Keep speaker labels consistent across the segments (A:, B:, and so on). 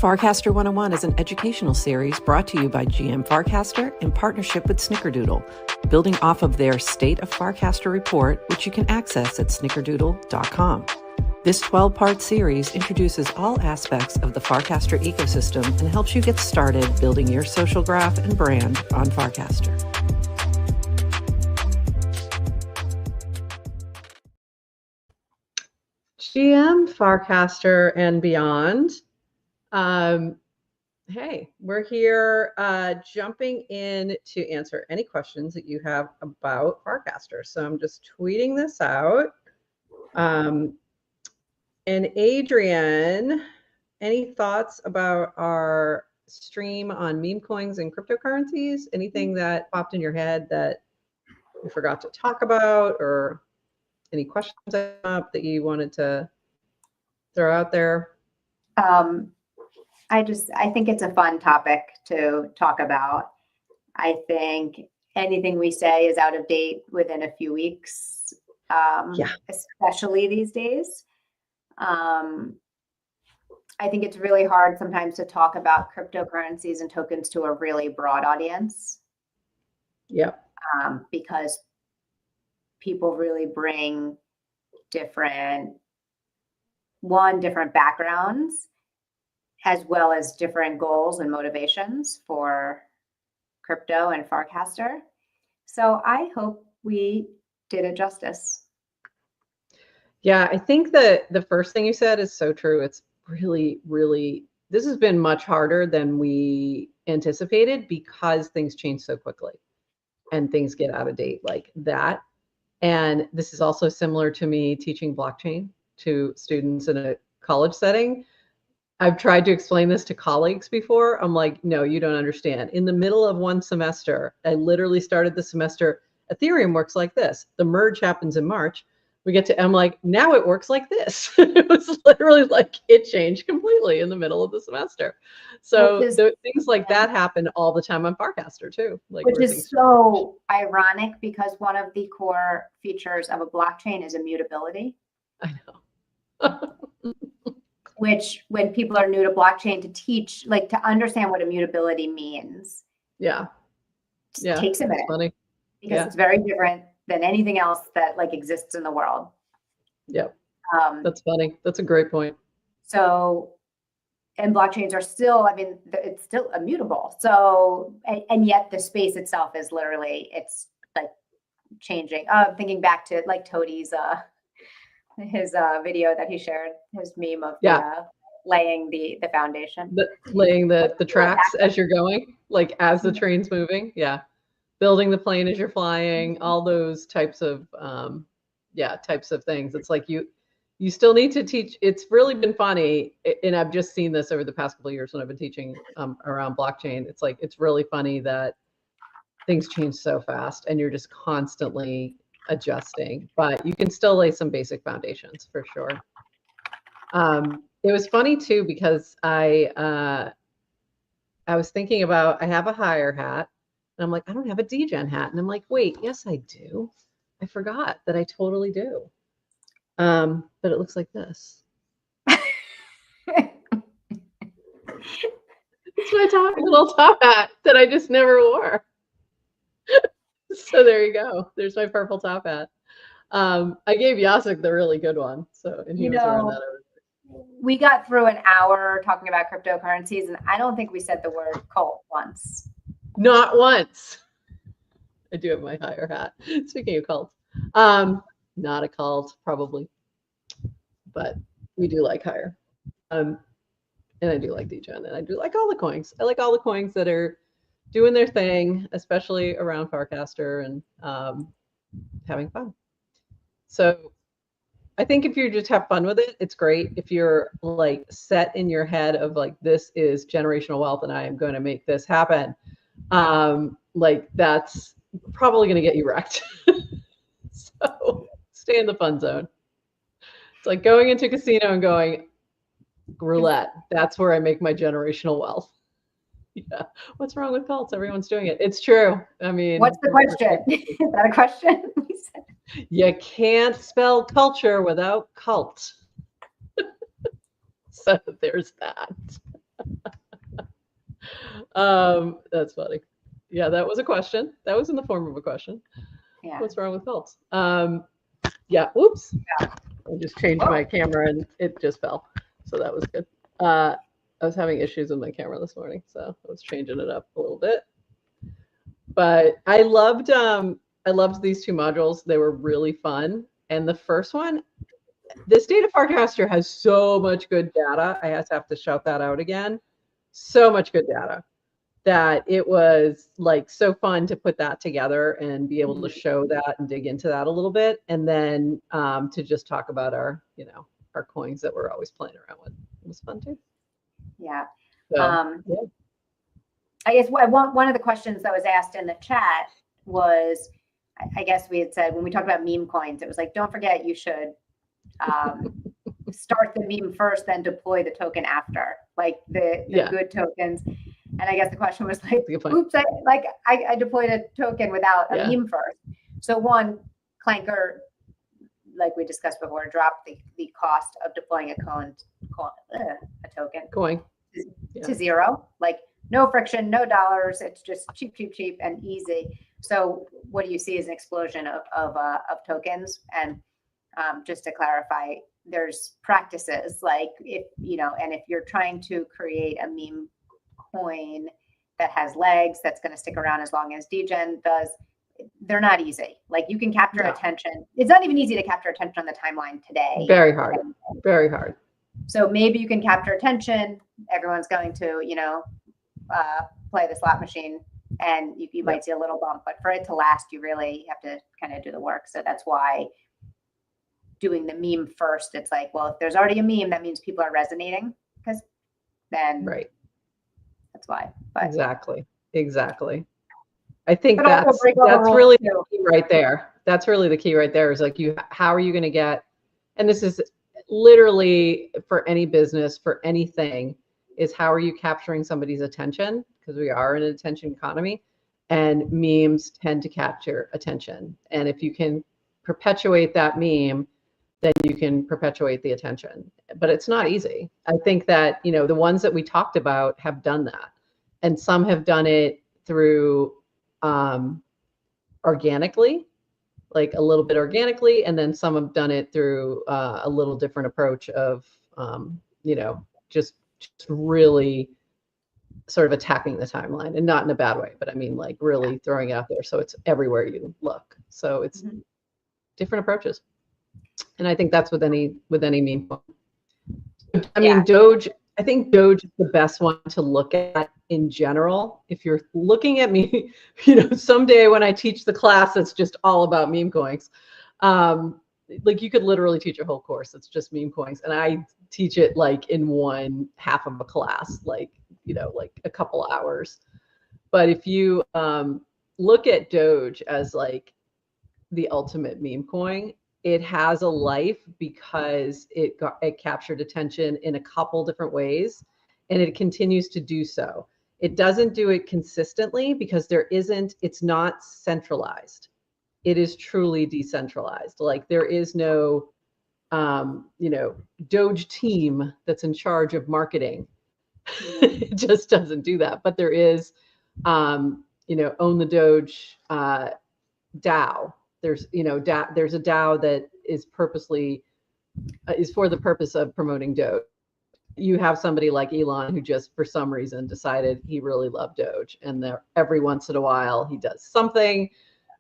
A: Farcaster 101 is an educational series brought to you by GM Farcaster in partnership with Snickerdoodle, building off of their State of Farcaster report, which you can access at snickerdoodle.com. This 12-part series introduces all aspects of the Farcaster ecosystem and helps you get started building your social graph and brand on Farcaster.
B: GM Farcaster and beyond. Hey, we're here jumping in to answer any questions that you have about Farcaster. So I'm just tweeting this out. And Adrienne, any thoughts about our stream on meme coins and cryptocurrencies? Anything that popped in your head that we forgot to talk about, or any questions up that you wanted to throw out there?
C: I think it's a fun topic to talk about. I think anything we say is out of date within a few weeks, especially these days. I think it's really hard sometimes to talk about cryptocurrencies and tokens to a really broad audience.
B: Yep.
C: Because people really bring different backgrounds, as well as different goals and motivations for crypto and Farcaster. So I hope we did it justice.
B: Yeah, I think that the first thing you said is so true. It's really, really, this has been much harder than we anticipated because things change so quickly and things get out of date like that. And this is also similar to me teaching blockchain to students in a college setting. I've tried to explain this to colleagues before. I'm like, no, you don't understand. In the middle of one semester, I literally started the semester, Ethereum works like this. The merge happens in March. I'm like, now it works like this. It was literally like it changed completely in the middle of the semester. So things like that happen all the time on Farcaster too.
C: Which is so ironic because one of the core features of a blockchain is immutability.
B: I know.
C: Which, when people are new to blockchain, to teach, like to understand what immutability means.
B: Yeah.
C: Takes a minute.
B: Funny.
C: Because it's very different than anything else that like exists in the world.
B: Yep. That's funny. That's a great point.
C: So, and blockchains are still, I mean, it's still immutable. So, and yet the space itself is literally, it's like changing. I'm thinking back to like Toadie's, his video that he shared, his meme of laying the foundation.
B: Laying the tracks as you're going, like as the train's moving. Yeah. Building the plane as you're flying, all those types of things. It's like you still need to teach. It's really been funny. And I've just seen this over the past couple of years when I've been teaching around blockchain. It's like, it's really funny that things change so fast and you're just constantly adjusting, but you can still lay some basic foundations for sure. It was funny too, because I was thinking about, I have a hire hat and I'm like, I don't have a DGen hat. And I'm like, wait, yes, I do. I forgot that I totally do. But it looks like this. It's my little top hat that I just never wore. So there you go. There's my purple top hat. I gave Jacek the really good one. So, and he was wearing that over there.
C: We got through an hour talking about cryptocurrencies, and I don't think we said the word cult once.
B: Not once. I do have my higher hat. Speaking of cults, not a cult probably, but we do like higher. And I do like DGen, and I do like all the coins. I like all the coins that are doing their thing, especially around Farcaster and having fun. So I think if you just have fun with it, it's great. If you're like set in your head of like, this is generational wealth and I am going to make this happen, like that's probably going to get you wrecked. So stay in the fun zone. It's like going into a casino and going, roulette. That's where I make my generational wealth. Yeah. What's wrong with cults? Everyone's doing it. It's true. I mean,
C: what's the question? Is that a question?
B: You can't spell culture without cult. So there's that. That's funny. Yeah, that was a question. That was in the form of a question.
C: Yeah.
B: What's wrong with cults? Yeah. Oops. I just changed my camera and it just fell. So that was good. I was having issues with my camera this morning, so I was changing it up a little bit. But I loved these two modules. They were really fun. And the first one, this data Farcaster has so much good data. I have to shout that out again. So much good data that it was like so fun to put that together and be able to show that and dig into that a little bit. And then to just talk about our coins that we're always playing around with. It was fun too.
C: Yeah.
B: So, yeah.
C: I guess one of the questions that was asked in the chat was, I guess we had said when we talked about meme coins, it was like, don't forget you should start the meme first, then deploy the token after, like the good tokens. And I guess the question was like, oops, I deployed a token without a meme first. So one, Clanker, like we discussed before, dropped the cost of deploying a token to zero. Like no friction, no dollars. It's just cheap, and easy. So what do you see is an explosion of tokens. And just to clarify, there's practices like if you're trying to create a meme coin that has legs that's going to stick around as long as degen does, they're not easy. Like you can capture attention. It's not even easy to capture attention on the timeline today.
B: Very hard. Very hard.
C: So maybe you can capture attention. Everyone's going to, play the slot machine and you might see a little bump, but for it to last, you really have to kind of do the work. So that's why doing the meme first, it's like, well, if there's already a meme, that means people are resonating because then that's why. But
B: Exactly. I think that's really the key right there. That's really the key right there is like how are you going to get, and this is literally for any business, for anything, is how are you capturing somebody's attention? Because we are in an attention economy and memes tend to capture attention. And if you can perpetuate that meme, then you can perpetuate the attention. But it's not easy. I think that, the ones that we talked about have done that. And some have done it through organically, like a little bit organically. And then some have done it through a little different approach of, just really sort of attacking the timeline, and not in a bad way, but I mean, like really throwing it out there. So it's everywhere you look. So it's different approaches. And I think that's with any meme. I mean, Doge, I think Doge is the best one to look at in general. If you're looking at me, someday when I teach the class, it's just all about meme coins. Like you could literally teach a whole course. It's just meme coins. And I teach it like in one half of a class, like a couple hours. But if you look at Doge as like the ultimate meme coin, it has a life because it captured attention in a couple different ways, and it continues to do so. It doesn't do it consistently because it's not centralized. It is truly decentralized. Like there is no, Doge team that's in charge of marketing. It just doesn't do that. But there is, Own the Doge DAO. There's a DAO that is for the purpose of promoting Doge. You have somebody like Elon who just for some reason decided he really loved Doge, and every once in a while he does something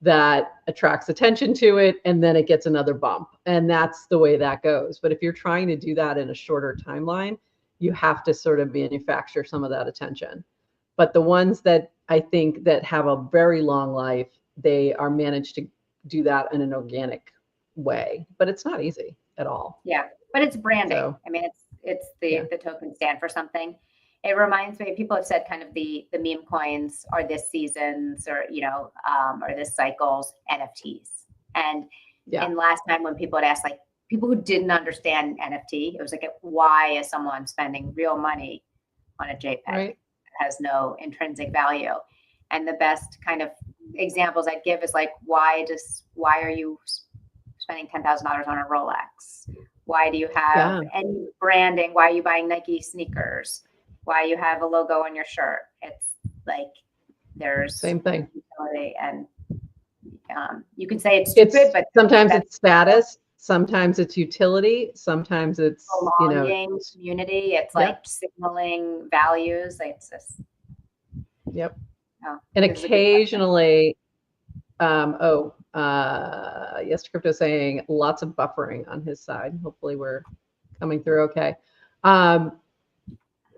B: that attracts attention to it, and then it gets another bump, and that's the way that goes. But if you're trying to do that in a shorter timeline, you have to sort of manufacture some of that attention. But the ones that I think that have a very long life, they are managed to do that in an organic way, but it's not easy at all.
C: Yeah, but it's branding. So, I mean, it's the token stand for something. It reminds me, people have said kind of the meme coins are this season's or this cycle's NFTs. And last time when people had asked, like people who didn't understand NFT, it was like, why is someone spending real money on a JPEG that has no intrinsic value? And the best kind of examples I'd give is like, why are you spending $10,000 on a Rolex? Why do you have any branding? Why are you buying Nike sneakers? why you have a logo on your shirt. It's like there's
B: Same thing.
C: utility, and you can say it's stupid, but
B: sometimes it's status, sometimes it's utility, sometimes it's
C: belonging, community. It's like signaling values. It's just
B: and occasionally, yes, Crypto saying lots of buffering on his side. Hopefully we're coming through okay.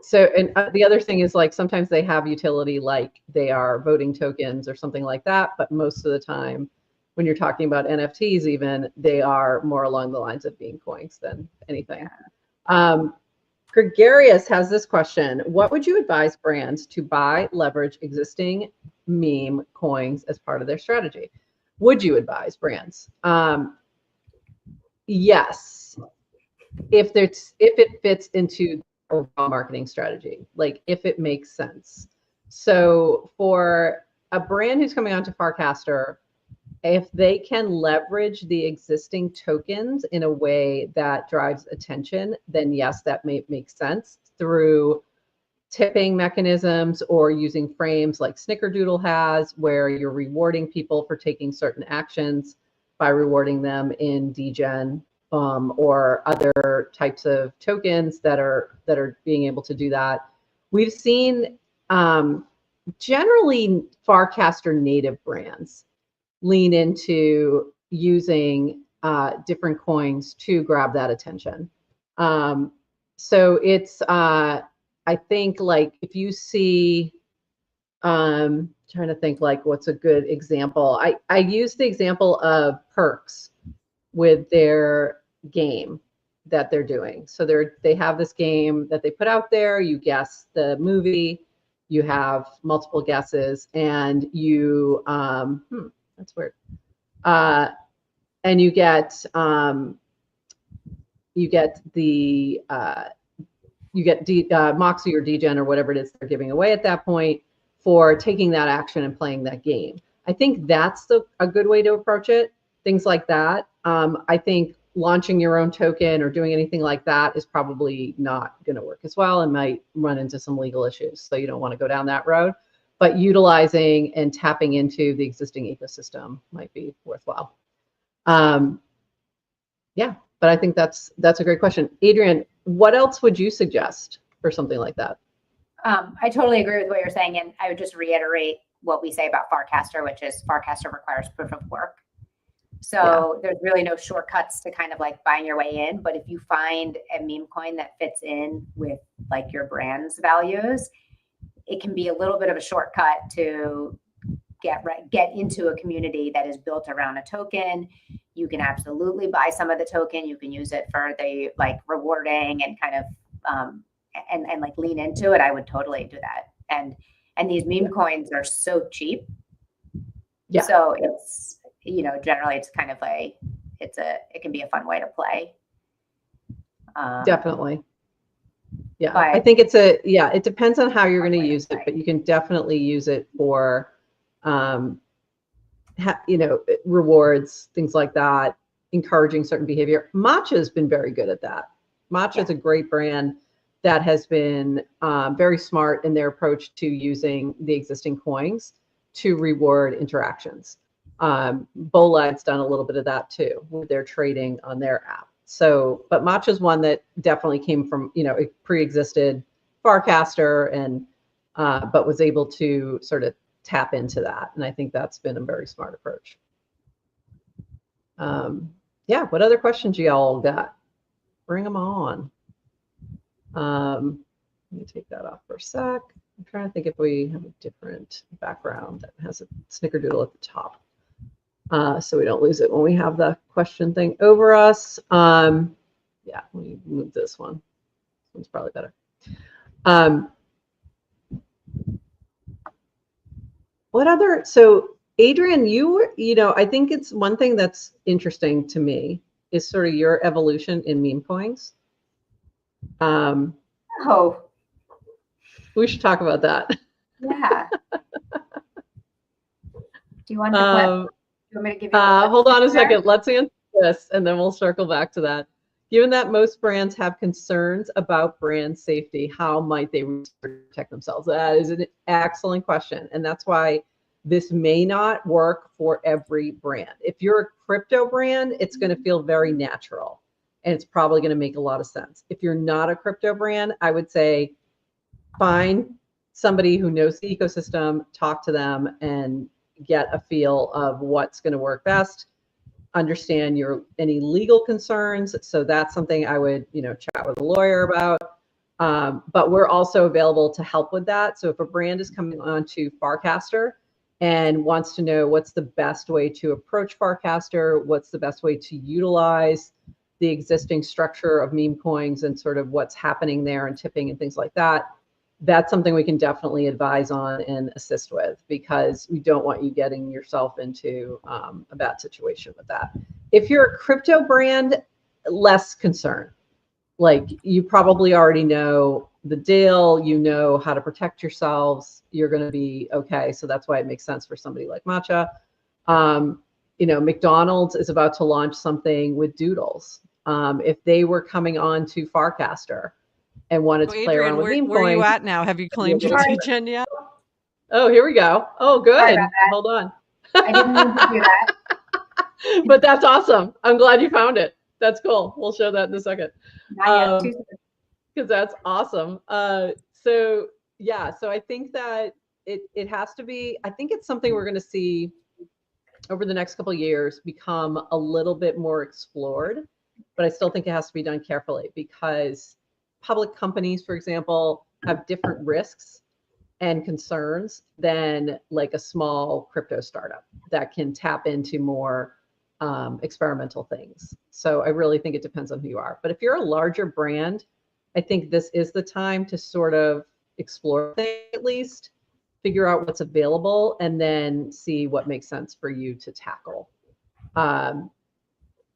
B: So, and the other thing is like sometimes they have utility, like they are voting tokens or something like that. But most of the time, when you're talking about NFTs, even they are more along the lines of being coins than anything. Gregarious has this question: what would you advise brands to buy, leverage existing meme coins as part of their strategy? Would you advise brands? Yes, if it fits into overall marketing strategy, like if it makes sense. So for a brand who's coming onto Farcaster, if they can leverage the existing tokens in a way that drives attention, then yes, that may make sense through tipping mechanisms or using frames like Snickerdoodle has, where you're rewarding people for taking certain actions by rewarding them in degen. Or other types of tokens that are being able to do that. We've seen generally Farcaster native brands lean into using different coins to grab that attention. So it's I think like if you see, trying to think like what's a good example. I use the example of Perks with their game that they're doing. So they have this game that they put out there. You guess the movie, you have multiple guesses, and you that's weird. And you get the Moxie or Degen or whatever it is they're giving away at that point for taking that action and playing that game. I think that's a good way to approach it. Things like that. I think launching your own token or doing anything like that is probably not going to work as well and might run into some legal issues. So you don't want to go down that road. But utilizing and tapping into the existing ecosystem might be worthwhile. Yeah, but I think that's a great question. Adrienne, what else would you suggest for something like that?
C: I totally agree with what you're saying. And I would just reiterate what we say about Farcaster, which is Farcaster requires proof of work. So there's really no shortcuts to kind of like buying your way in. But if you find a meme coin that fits in with like your brand's values, it can be a little bit of a shortcut to get into a community that is built around a token. You can absolutely buy some of the token. You can use it for the like rewarding and kind of and like lean into it. I would totally do that. And these meme coins are so cheap. Yeah. So it's, generally it's kind of it can be a fun way to play.
B: Definitely. Yeah. But I think it depends on how you're going to use it, but you can definitely use it for, rewards, things like that, encouraging certain behavior. Matcha has been very good at that. Matcha is a great brand that has been very smart in their approach to using the existing coins to reward interactions. Bolad's done a little bit of that too with their trading on their app. So, but Matcha is one that definitely came from, it pre-existed Farcaster and, but was able to sort of tap into that. And I think that's been a very smart approach. What other questions you all got? Bring them on. Let me take that off for a sec. I'm trying to think if we have a different background that has a snickerdoodle at the top. So we don't lose it when we have the question thing over us. Let me move this one. This one's probably better. What other, so Adrienne, I think it's one thing that's interesting to me is sort of your evolution in meme coins. We should talk about that.
C: Yeah. Do you want to clip?
B: Hold on a second. Let's answer this, and then we'll circle back to that. Given that most brands have concerns about brand safety, how might they protect themselves? That is an excellent question. And that's why this may not work for every brand. If you're a crypto brand, it's going to feel very natural and it's probably going to make a lot of sense. If you're not a crypto brand, I would say find somebody who knows the ecosystem, talk to them, and get a feel of what's going to work best. Understand any legal concerns. So that's something I would, chat with a lawyer about. But we're also available to help with that. So if a brand is coming onto Farcaster and wants to know what's the best way to approach Farcaster, what's the best way to utilize the existing structure of meme coins and sort of what's happening there and tipping and things like that, that's something we can definitely advise on and assist with, because we don't want you getting yourself into a bad situation with that. If you're a crypto brand, less concern. Like, you probably already know the deal, you know how to protect yourselves, you're going to be okay. So that's why it makes sense for somebody like Matcha. McDonald's is about to launch something with Doodles. If they were coming on to Farcaster and wanted to play around with meme coins.
D: Where are you at now? Have you claimed your DGen yet?
B: Oh, here we go. Oh, good. Hold on.
C: I didn't mean to do that.
B: But that's awesome. I'm glad you found it. That's cool. We'll show that in a second. Because that's awesome. So I think that it has to be, I think it's something we're going to see over the next couple of years become a little bit more explored, but I still think it has to be done carefully, because public companies, for example, have different risks and concerns than like a small crypto startup that can tap into more experimental things. So I really think it depends on who you are. But if you're a larger brand, I think this is the time to sort of explore things, at least figure out what's available, and then see what makes sense for you to tackle. But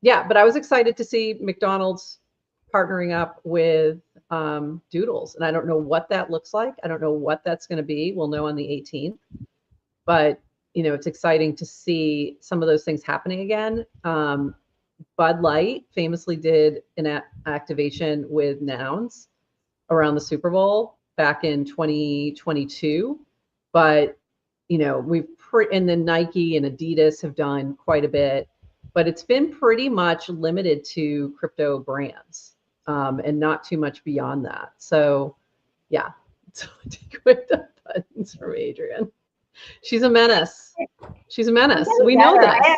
B: I was excited to see McDonald's partnering up with Doodles, and I don't know what that looks like. I don't know what that's going to be. We'll know on the 18th, but it's exciting to see some of those things happening again. Bud Light famously did an activation with Nouns around the Super Bowl back in 2022, but and then Nike and Adidas have done quite a bit, but it's been pretty much limited to crypto brands. And not too much beyond that. So take away the buttons from Adrienne. She's a menace. We know this.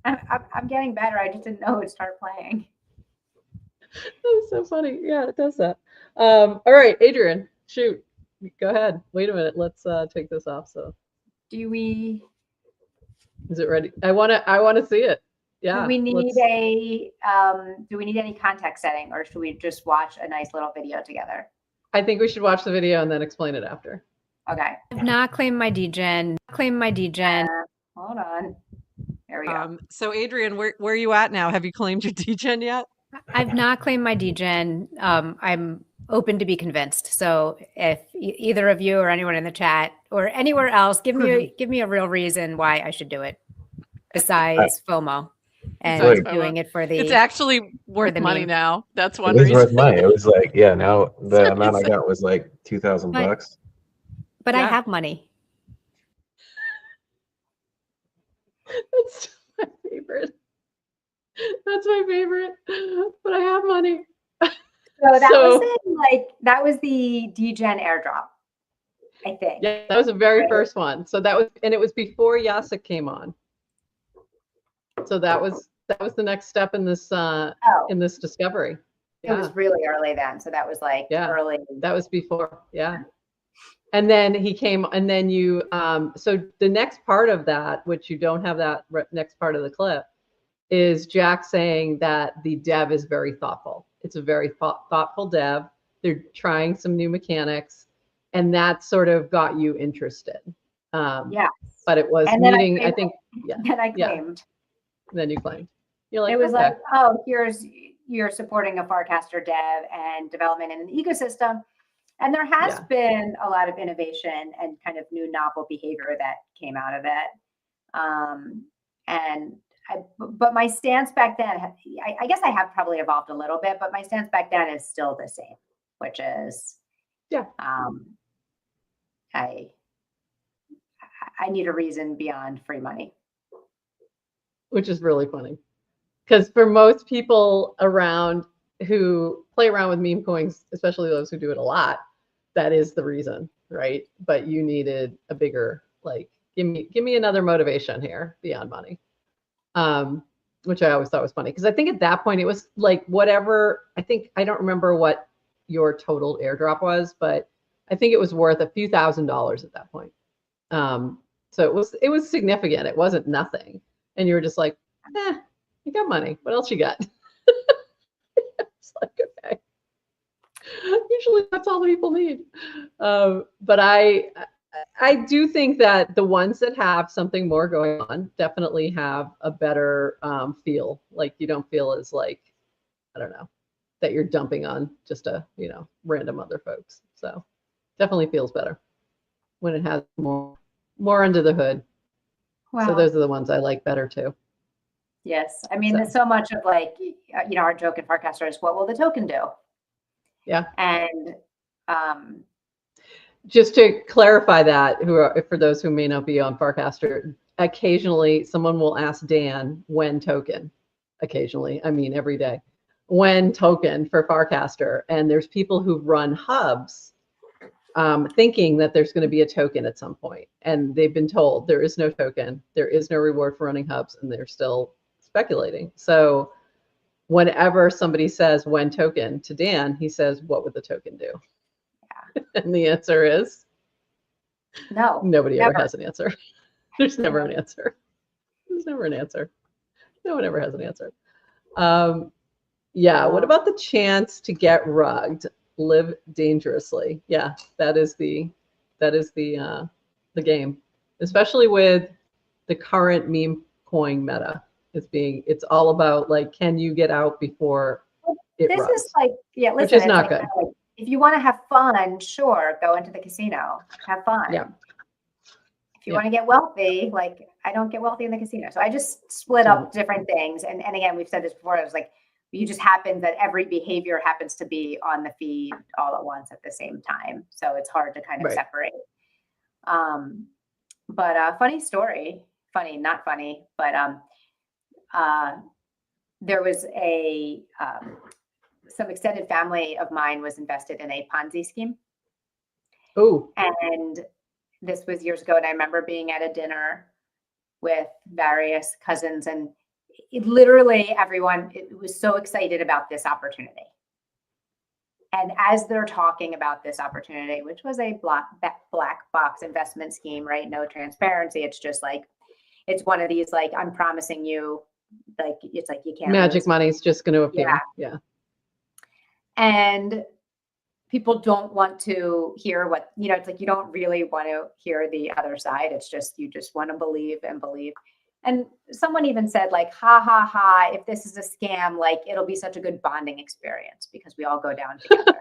C: I'm getting better. I just didn't know it would start playing.
B: That's so funny. Yeah, it does that. All right, Adrienne, shoot. Go ahead. Wait a minute. Let's take this off. So
C: is
B: it ready? I wanna see it. Yeah.
C: Do we need any context setting, or should we just watch a nice little video together?
B: I think we should watch the video and then explain it after.
C: Okay.
E: I've not claimed my DGen.
C: Hold on. There we go.
D: So Adrienne, where are you at now? Have you claimed your DGen yet?
E: I've not claimed my DGen. I'm open to be convinced. So if either of you or anyone in the chat or anywhere else, give me a real reason why I should do it, besides FOMO. And doing it for the,
D: it's actually worth money now. That's one
F: reason.
D: It is
F: worth money. It was like, now the amount I got was like $2,000.
E: But I have money.
B: That's my favorite. But I have money.
C: That was the DGen airdrop, I think.
B: Yeah, that was the very first one. So it was before Yasik came on. So that was the next step in this in this discovery.
C: It was really early then. So that was early.
B: That was before. Yeah. And then he came, and then you so the next part of that, which you don't have that next part of the clip, is Jack saying that the dev is very thoughtful. It's a very thoughtful dev. They're trying some new mechanics, and that sort of got you interested. But it was meeting, I think. Yeah.
C: And I claimed.
B: Then you claimed. You're like,
C: it was like, oh, you're supporting a Farcaster dev and development in an ecosystem. And there has been a lot of innovation and kind of new novel behavior that came out of it. And but my stance back then, I guess I have probably evolved a little bit, but my stance back then is still the same, which is, I need a reason beyond free money.
B: Which is really funny. Because for most people around who play around with meme coins, especially those who do it a lot, that is the reason, right? But you needed a bigger, like, give me another motivation here beyond money. Which I always thought was funny. Because I think at that point it was like whatever, I don't remember what your total airdrop was, but I think it was worth a few $1,000s at that point. So it was significant. It wasn't nothing. And you were just like, you got money. What else you got? It's like, okay. Usually that's all the people need. But I do think that the ones that have something more going on definitely have a better feel. Like you don't feel as like, I don't know, that you're dumping on just random other folks. So definitely feels better when it has more under the hood. Wow. So those are the ones I like better too.
C: Yes. I mean, there's so much of like, our joke in Farcaster is what will the token do?
B: Yeah.
C: And
B: just to clarify that, for those who may not be on Farcaster, occasionally someone will ask Dan when token. Occasionally, I mean every day, when token for Farcaster, and there's people who run hubs thinking that there's going to be a token at some point, and they've been told there is no token, there is no reward for running hubs, and they're still speculating. So whenever somebody says when token to Dan, he says, what would the token do? Yeah. And the answer is
C: no.
B: Nobody ever has an answer. There's never an answer. There's never an answer. No one ever has an answer. What about the chance to get rugged? Live dangerously. Yeah, that is the game, especially with the current meme coin meta. It's all about like, can you get out before it rugs?
C: Is like, listen,
B: which is not good.
C: Like, if you want to have fun, sure, go into the casino, have fun.
B: Yeah.
C: If you want to get wealthy, like I don't get wealthy in the casino, so I just split up different things. And again, we've said this before. It was like, you just happen that every behavior happens to be on the feed all at once at the same time. So it's hard to kind of separate. But funny story, funny, not funny, but there was some extended family of mine was invested in a Ponzi scheme.
B: Oh.
C: And this was years ago. And I remember being at a dinner with various cousins, and literally everyone was so excited about this opportunity. And as they're talking about this opportunity, which was a black box investment scheme, right? No transparency. It's just like, it's one of these, like, I'm promising you, like, it's like, you can't.
B: Magic money's just going to appear. Yeah.
C: And people don't want to hear what, it's like, you don't really want to hear the other side. It's just, you just want to believe and believe. And someone even said, like, ha, ha, ha, if this is a scam, like, it'll be such a good bonding experience because we all go down together.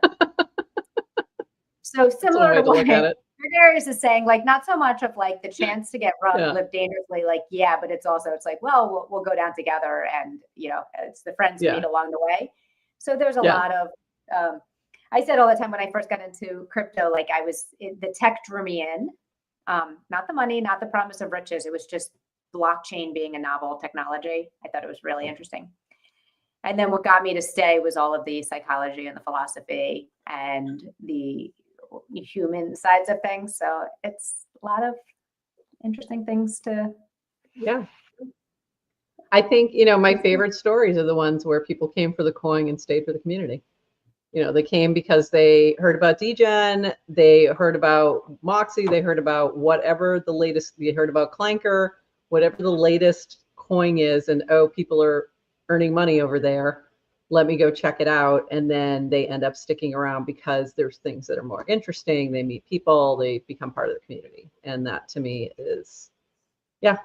C: So similar to what Darius is saying, like, not so much of like the chance to get rugged, live dangerously, like, but it's also, it's like, well, we'll go down together, and, it's the friends we meet along the way. So there's a lot of, I said all the time when I first got into crypto, like the tech drew me in, not the money, not the promise of riches. It was just blockchain being a novel technology. I thought it was really interesting. And then what got me to stay was all of the psychology and the philosophy and the human sides of things. So it's a lot of interesting things to.
B: Yeah. I think, my favorite stories are the ones where people came for the coin and stayed for the community. They came because they heard about DGen, they heard about Moxie, they heard about whatever the latest, they heard about Clanker, whatever the latest coin is, and people are earning money over there. Let me go check it out. And then they end up sticking around because there's things that are more interesting. They meet people, they become part of the community. And that to me is,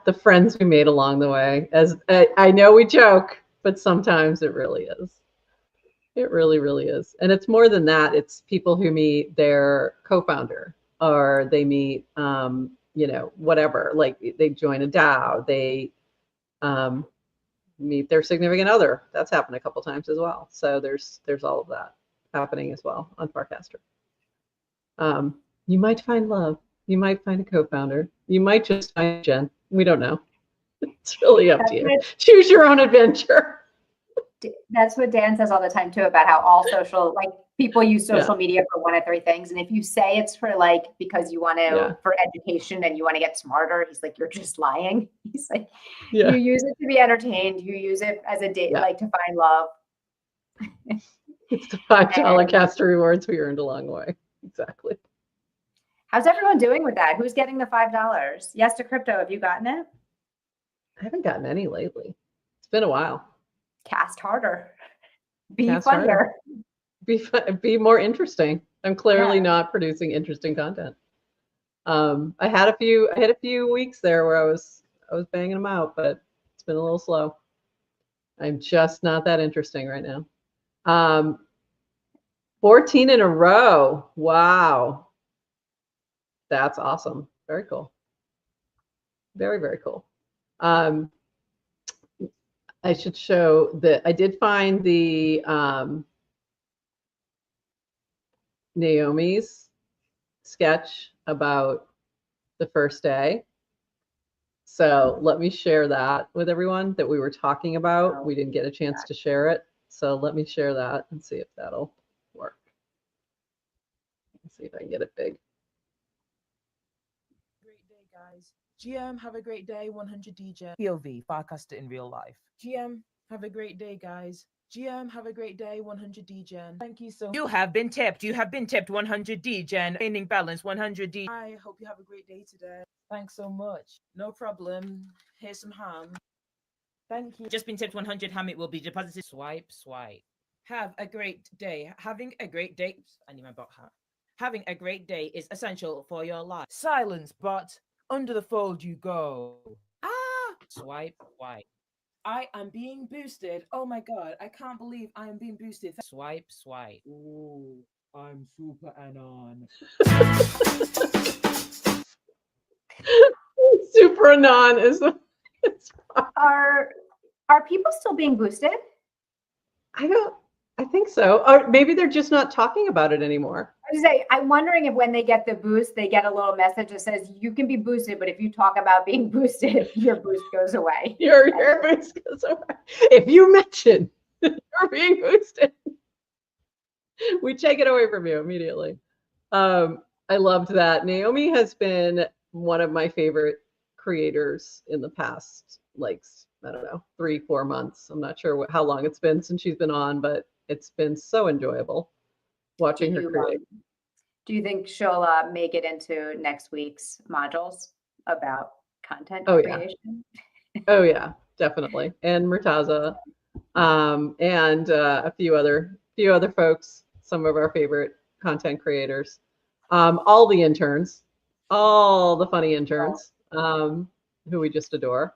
B: the friends we made along the way. As I know we joke, but sometimes it really is. It really, really is. And it's more than that. It's people who meet their co-founder, or they meet, whatever, like they join a DAO. They, meet their significant other. That's happened a couple times as well. So there's all of that happening as well on Farcaster. You might find love. You might find a co-founder. You might just find Jen. We don't know. It's really up to you. Choose your own adventure.
C: That's what Dan says all the time too, about how all social, like people use social media for one of three things. And if you say it's for like, because you want to, for education and you want to get smarter, he's like, you're just lying. He's like, you use it to be entertained. You use it as a date, like to find love.
B: It's the $5 caster rewards we earned along the way. Exactly.
C: How's everyone doing with that? Who's getting the $5? Yes to crypto. Have you gotten it?
B: I haven't gotten any lately. It's been a while.
C: Cast harder. Be funnier.
B: Be more interesting. I'm clearly not producing interesting content. I had a few weeks there where I was banging them out, but it's been a little slow. I'm just not that interesting right now. 14 in a row. Wow. That's awesome. Very cool. Very, very cool. I should show that I did find the Naomi's sketch about the first day. So let me share that with everyone that we were talking about. We didn't get a chance to share it. So let me share that and see if that'll work. Let's see if I can get it big.
G: Great day, guys. GM, have a great day. 100 DJ. POV, Farcaster in real life. GM, have a great day, guys. GM, have a great day. 100 DJ. Thank you so much. You have been tipped. You have been tipped. 100 DJ. Remaining balance 100 DJ. I hope you have a great day today. Thanks so much. No problem. Here's some ham. Thank you. Just been tipped 100 ham. It will be deposited. Swipe, swipe. Have a great day. Having a great day. I need my bot hat. Having a great day is essential for your life. Silence, bot. Under the fold you go. Ah! Swipe, swipe. I am being boosted. Oh my god, I can't believe I am being boosted. Swipe, swipe. Ooh, I'm super anon.
B: Super anon is the.
C: Are people still being boosted?
B: I think so. Or maybe they're just not talking about it anymore.
C: I'm wondering if when they get the boost, they get a little message that says you can be boosted, but if you talk about being boosted, your boost goes away.
B: Your boost goes away. If you mention you're being boosted, we take it away from you immediately. I loved that. Naomi has been one of my favorite creators in the past, like, I don't know, 3-4 months. I'm not sure how long it's been since she's been on, but it's been so enjoyable watching her create.
C: Do you think she'll make it into next week's modules about content creation?
B: Oh yeah, definitely. And Murtaza, and a few other folks, some of our favorite content creators, all the interns, all the funny interns, who we just adore.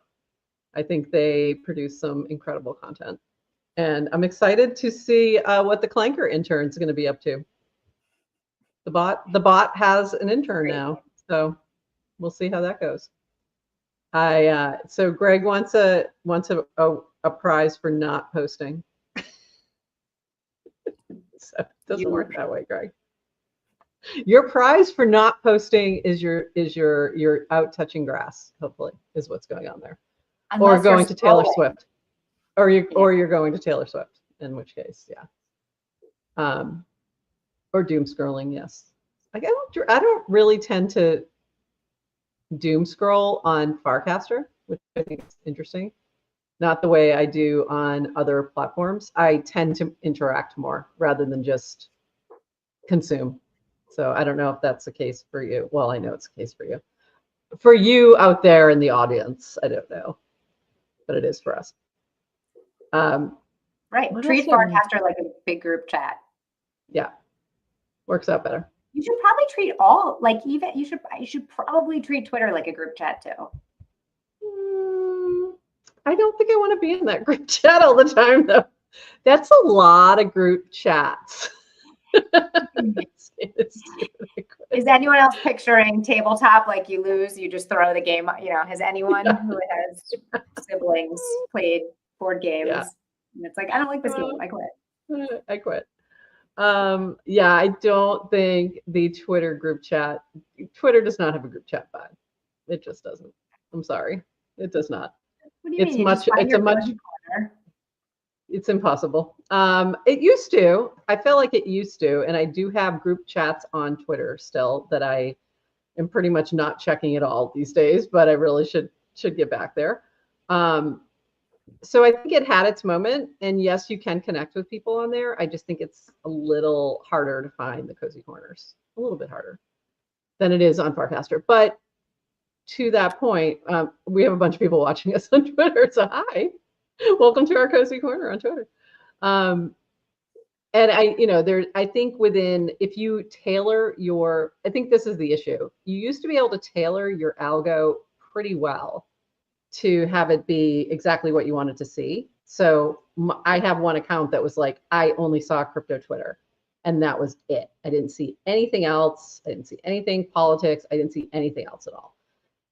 B: I think they produce some incredible content. And I'm excited to see what the Clanker intern is going to be up to. The bot has an intern now, so we'll see how that goes. So Greg wants a prize for not posting. So it doesn't work that way, Greg. Your prize for not posting is you're out touching grass. Hopefully, is what's going on there, or going to Taylor Swift. Or you're going to Taylor Swift, in which case, or doom scrolling, yes. Like I don't really tend to doom scroll on Farcaster, which I think is interesting. Not the way I do on other platforms. I tend to interact more rather than just consume. So I don't know if that's the case for you. Well, I know it's the case for you. For you out there in the audience, I don't know, but it is for us.
C: Right. Treat Farcaster like a big group chat.
B: Yeah. Works out better.
C: You should probably treat all, like, even you should probably treat Twitter like a group chat too.
B: I don't think I want to be in that group chat all the time though. That's a lot of group chats.
C: Is anyone else picturing tabletop, like you lose, you just throw the game, has anyone who has siblings played board games.
B: Yeah.
C: And it's like, I don't like this game. I quit.
B: I quit. Yeah, I don't think the Twitter does not have a group chat vibe. It just doesn't. I'm sorry. It does not.
C: What do you mean?
B: It's impossible. It used to. I feel like it used to, and I do have group chats on Twitter still that I am pretty much not checking at all these days, but I really should get back there. So I think it had its moment, and yes, you can connect with people on there. I just think it's a little harder to find the cozy corners, a little bit harder than it is on Farcaster. But to that point, we have a bunch of people watching us on Twitter, so hi. Welcome to our cozy corner on Twitter. And I think if you tailor I think this is the issue. You used to be able to tailor your algo pretty well to have it be exactly what you wanted to see. So I have one account that was like, I only saw crypto Twitter, and that was it. I didn't see anything else. I didn't see anything politics. I didn't see anything else at all.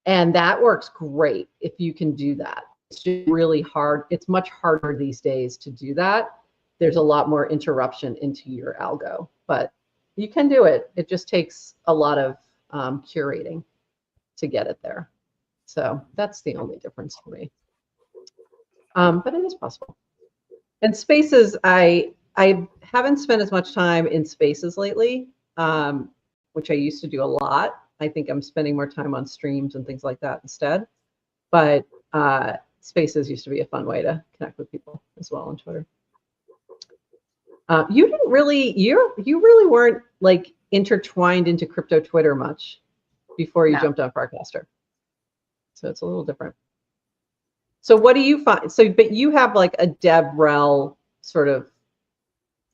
B: And that works great if you can do that. It's just really hard. It's much harder these days to do that. There's a lot more interruption into your algo, but you can do it. It just takes a lot of curating to get it there. So that's the only difference for me. But it is possible. And spaces, I haven't spent as much time in spaces lately, which I used to do a lot. I think I'm spending more time on streams and things like that instead. But spaces used to be a fun way to connect with people as well on Twitter. You really weren't like intertwined into crypto Twitter much before you jumped on Farcaster. So it's a little different. So what do you find? But you have like a DevRel sort of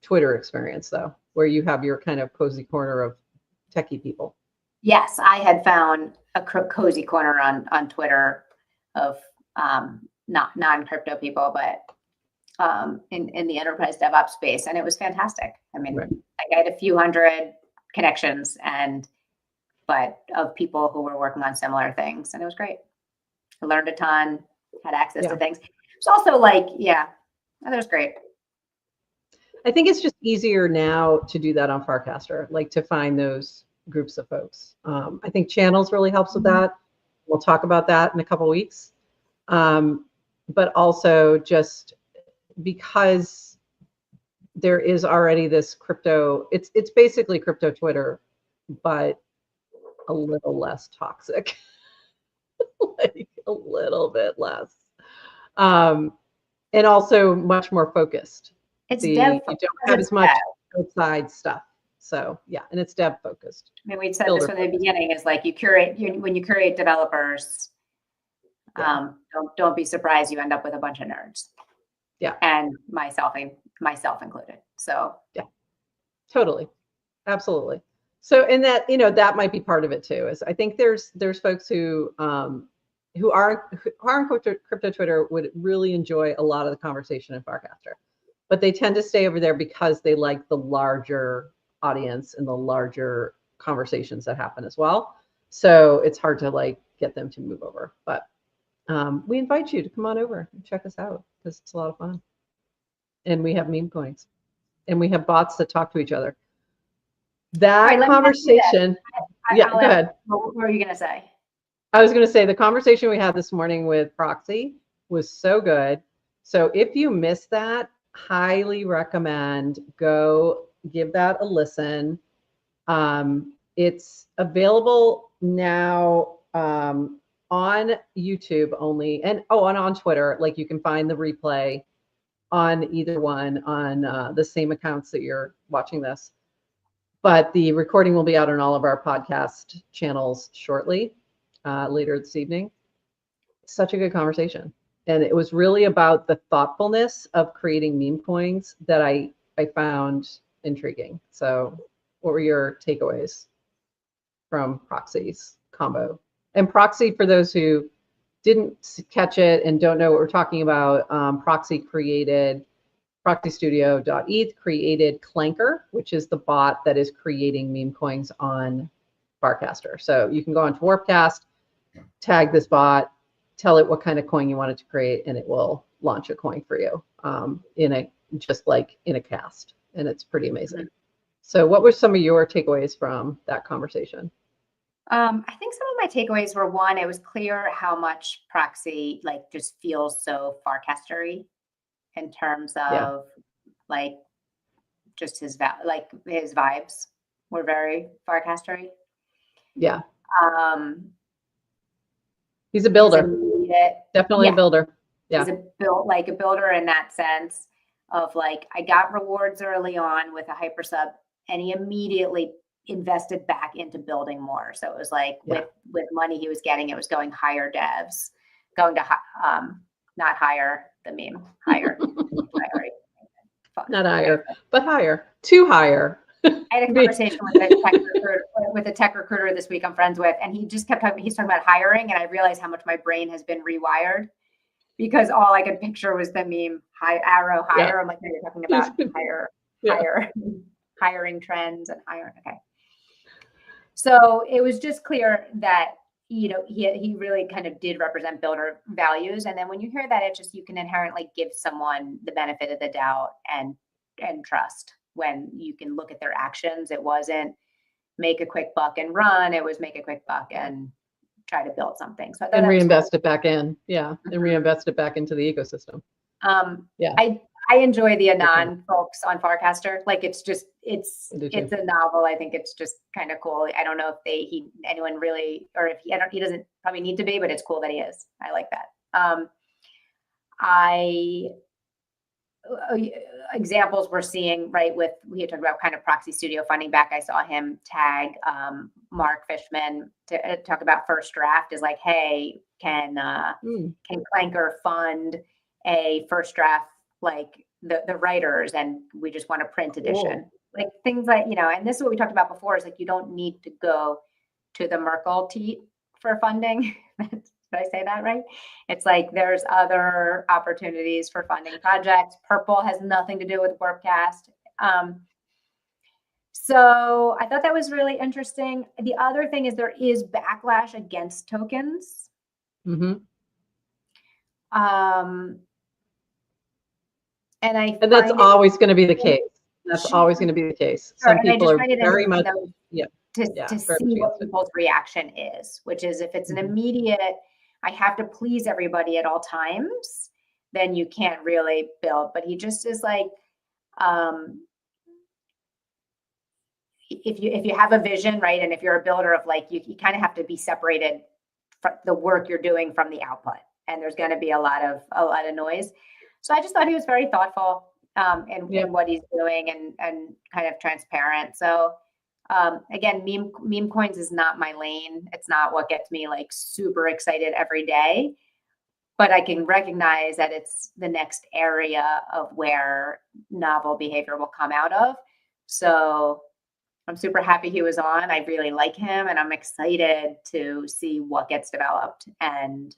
B: Twitter experience though, where you have your kind of cozy corner of techie people.
C: Yes, I had found a cozy corner on Twitter of not non-crypto people, but in the enterprise DevOps space, and it was fantastic. I mean, right. I had a few hundred connections, but of people who were working on similar things, and it was great. I learned a ton, had access to things. It's also like, that was great.
B: I think it's just easier now to do that on Farcaster, like to find those groups of folks. I think channels really helps with that. We'll talk about that in a couple of weeks. But also just because there is already this crypto, it's basically crypto Twitter, but a little less toxic, like a little bit less, and also much more focused. You don't have as much outside stuff. So and it's dev focused.
C: I mean, we said this from the beginning, is like when you curate developers, don't be surprised you end up with a bunch of nerds.
B: Yeah. And
C: myself included. So
B: totally. Absolutely. So in that, that might be part of it too, is I think there's folks who are on crypto Twitter would really enjoy a lot of the conversation in Farcaster, but they tend to stay over there because they like the larger audience and the larger conversations that happen as well. So it's hard to like get them to move over, but we invite you to come on over and check us out because it's a lot of fun. And we have meme coins and we have bots that talk to each other. That conversation. Go ahead.
C: What were you going to say?
B: I was going to say the conversation we had this morning with Proxy was so good. So if you missed that, highly recommend go give that a listen. It's available now on YouTube only, and on Twitter. Like you can find the replay on either one on the same accounts that you're watching this. But the recording will be out on all of our podcast channels shortly, later this evening. Such a good conversation. And it was really about the thoughtfulness of creating meme coins that I found intriguing. So what were your takeaways from Proxy's combo? And Proxy, for those who didn't catch it and don't know what we're talking about, ProxyStudio.eth created Clanker, which is the bot that is creating meme coins on Farcaster. So you can go onto Warpcast, tag this bot, tell it what kind of coin you want it to create, and it will launch a coin for you just like in a cast, and it's pretty amazing. So what were some of your takeaways from that conversation?
C: I think some of my takeaways were, one, it was clear how much Proxy like just feels so Farcaster-y in terms of like just his vibes were very Farcaster-y.
B: Yeah.
C: He's
B: a builder. Definitely a builder. Yeah.
C: He's a builder in that sense of like, I got rewards early on with a hyper sub, and he immediately invested back into building more. So it was like with money he was getting, it was going hire devs, going to not hire the meme, hire.
B: Not hire, but hire to hire.
C: I had a conversation with a tech recruiter this week I'm friends with, and he just kept talking, he's talking about hiring, and I realized how much my brain has been rewired because all I could picture was the meme arrow hire. Yeah. I'm like, no, you're talking about hiring trends and hiring. Okay. So it was just clear that, you know, he really kind of did represent builder values. And then when you hear that, it's just, you can inherently give someone the benefit of the doubt and trust when you can look at their actions. It wasn't make a quick buck and run. It was make a quick buck and try to build something. So
B: and reinvest it back in. Yeah. And reinvest it back into the ecosystem.
C: I enjoy the Anon folks on Farcaster. Like it's a novel. I think it's just kind of cool. I don't know if anyone really, or if he doesn't probably need to be, but it's cool that he is. I like that. Examples we're seeing, right, we had talked about kind of Proxy Studio funding back. I saw him tag Mark Fishman to talk about first draft, is like, hey, can Clanker fund a first draft, like the writers, and we just want a print edition. Cool. Like things like, you know, and this is what we talked about before, is like, you don't need to go to the Merkle teat for funding. Did I say that right? It's like, there's other opportunities for funding projects. Purple has nothing to do with Warpcast. So I thought that was really interesting. The other thing is there is backlash against tokens.
B: Mm-hmm.
C: And
B: that's always going to be the case. That's always going to be the case.
C: Sure,
B: some people are very much
C: to see what people's reaction is, which is if it's an immediate, I have to please everybody at all times, then you can't really build. But he just is like, if you have a vision, right, and if you're a builder of like, you kind of have to be separated from the work you're doing from the output, and there's going to be a lot of noise. So I just thought he was very thoughtful in what he's doing and kind of transparent. So again, meme coins is not my lane. It's not what gets me like super excited every day, but I can recognize that it's the next area of where novel behavior will come out of. So I'm super happy he was on. I really like him, and I'm excited to see what gets developed. And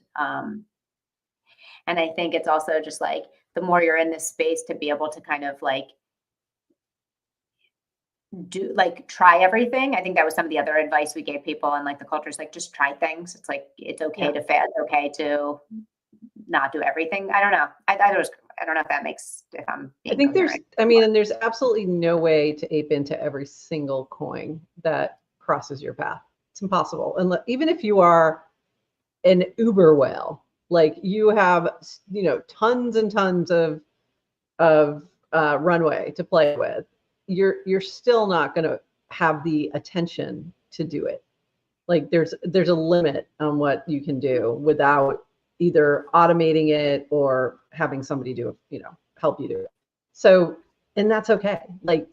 C: I think it's also just like, the more you're in this space, to be able to kind of like try everything. I think that was some of the other advice we gave people, and like the culture is like, just try things. It's like, it's okay to fail. It's okay to not do everything. I don't know. I don't know if that makes, if I'm being
B: and there's absolutely no way to ape into every single coin that crosses your path. It's impossible. And even if you are an uber whale, like you have, you know, tons and tons of runway to play with, you're still not going to have the attention to do it. Like there's a limit on what you can do without either automating it or having somebody do it, you know, help you do it. So, and that's okay. Like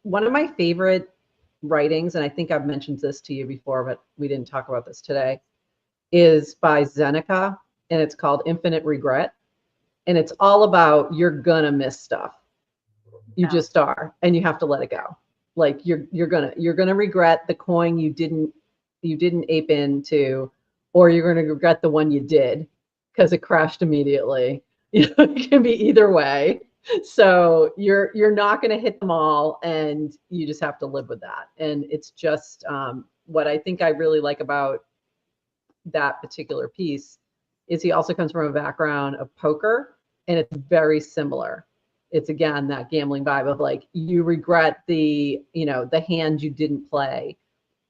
B: one of my favorite writings, and I think I've mentioned this to you before, but we didn't talk about this today, is by Zeneca. And it's called Infinite Regret. And it's all about, you're gonna miss stuff. You just are, and you have to let it go. Like you're gonna regret the coin you didn't ape into, or you're gonna regret the one you did because it crashed immediately. You know, it can be either way. So you're not gonna hit them all, and you just have to live with that. And it's just what I think I really like about that particular piece is he also comes from a background of poker and it's very similar. It's again that gambling vibe of like you regret the the hand you didn't play,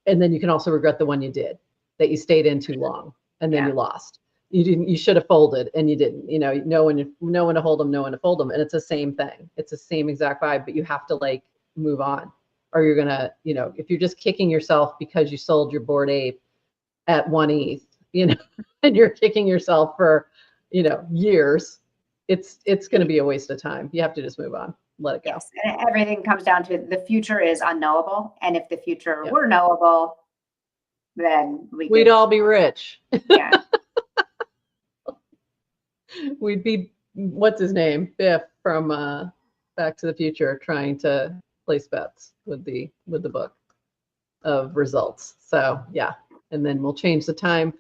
B: and then you can also regret the one you did, that you stayed in too long and then you lost. You should have folded and you didn't. No one to hold them, no one to fold them, and it's the same thing. It's the same exact vibe, but you have to like move on, or you're gonna if you're just kicking yourself because you sold your Bored Ape at 1 ETH, and you're kicking yourself for years, it's going to be a waste of time. You have to just move on, let it go.
C: Yes, and everything comes down to the future is unknowable, and if the future were knowable, then
B: we'd all be rich.
C: Yeah.
B: We'd be, what's his name, Biff from Back to the Future, trying to place bets with the book of results. So yeah, and then we'll change the time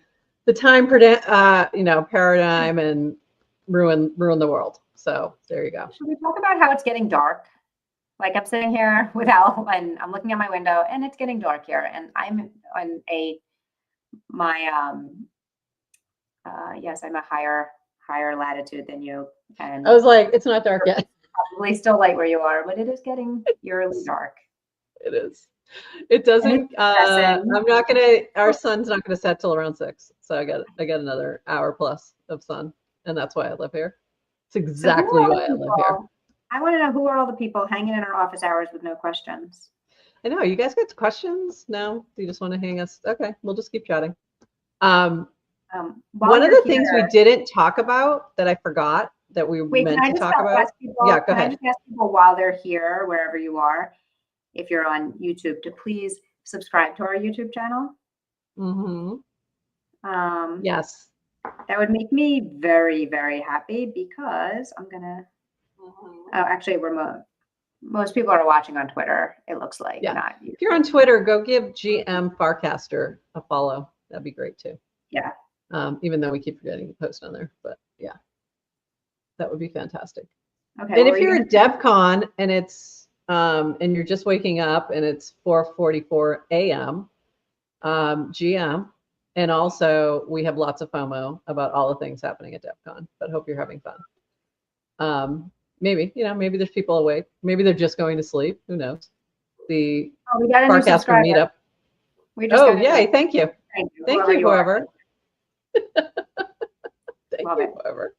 B: paradigm and ruin the world. So there you go.
C: Should we talk about how it's getting dark? Like I'm sitting here with Al and I'm looking at my window and it's getting dark here, and I'm on I'm a higher latitude than you. And
B: I was like, it's not dark yet.
C: Probably still light where you are, but it is getting eerily dark.
B: It is. It doesn't. Our sun's not gonna set till around 6. So I got another hour plus of sun, and that's why I live here. It's exactly why I live here.
C: I want to know, who are all the people hanging in our office hours with no questions?
B: I know, you guys got questions? No, you just want to hang us? Okay, we'll just keep chatting. One of the things we didn't talk about that I forgot that we meant to talk about. Yeah, go ahead.
C: I just ask people while they're here, wherever you are, if you're on YouTube, to please subscribe to our YouTube channel.
B: Mm-hmm. Yes.
C: That would make me very, very happy, because I'm gonna. Oh, actually, most people are watching on Twitter. It looks like.
B: Yeah.
C: Not
B: if you're on Twitter, go give GM Farcaster a follow. That'd be great too.
C: Yeah.
B: Even though we keep forgetting to post on there, but yeah, that would be fantastic.
C: Okay.
B: And if you're at DevCon and it's and you're just waking up and it's 4:44 a.m. GM, and also we have lots of FOMO about all the things happening at DevCon, but hope you're having fun. Maybe there's people awake. Maybe they're just going to sleep. Who knows? The Farcaster meetup. Yay! Thank you. Thank you, whoever. Thank you, whoever.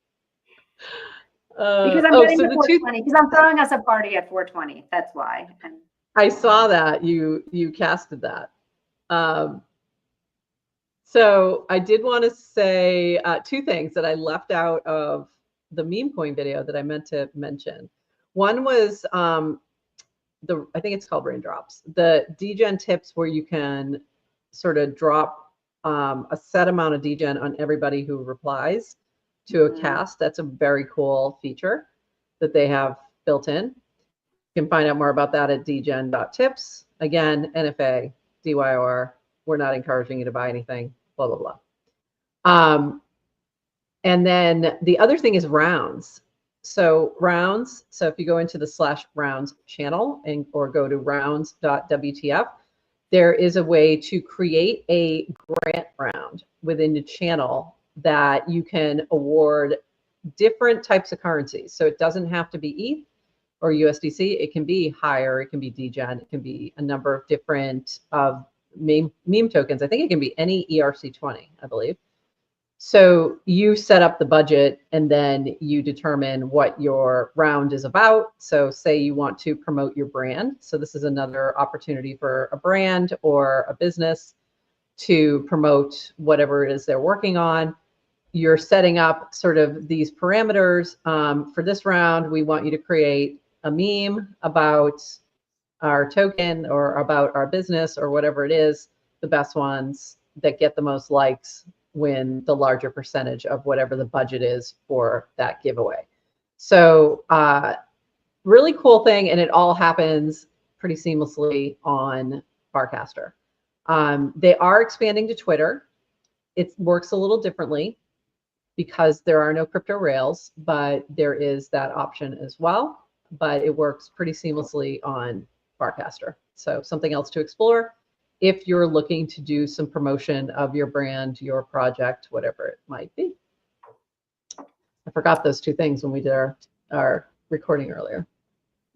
C: Because I'm getting to 4:20. Because I'm throwing us a party at 4:20. That's why.
B: I saw that you casted that. So I did want to say 2 things that I left out of the meme coin video that I meant to mention. One was I think it's called Raindrops, the degen tips where you can sort of drop a set amount of degen on everybody who replies to a cast. That's a very cool feature that they have built in. You can find out more about that at degen.tips. Again, NFA, DYOR. We're not encouraging you to buy anything, blah, blah, blah. And then the other thing is rounds. So rounds, so if you go into the /rounds channel or go to rounds.wtf, there is a way to create a grant round within the channel that you can award different types of currencies. So it doesn't have to be ETH or USDC. It can be higher, it can be degen, it can be a number of different meme tokens. I think it can be any ERC20, I believe. So you set up the budget and then you determine what your round is about. So say you want to promote your brand. So this is another opportunity for a brand or a business to promote whatever it is they're working on. You're setting up sort of these parameters. For this round, we want you to create a meme about our token or about our business or whatever it is. The best ones that get the most likes win the larger percentage of whatever the budget is for that giveaway. So really cool thing, and it all happens pretty seamlessly on Farcaster. They are expanding to Twitter. It works a little differently because there are no crypto rails, but there is that option as well. But it works pretty seamlessly on Farcaster. So something else to explore if you're looking to do some promotion of your brand, your project, whatever it might be. I forgot those two things when we did our recording earlier.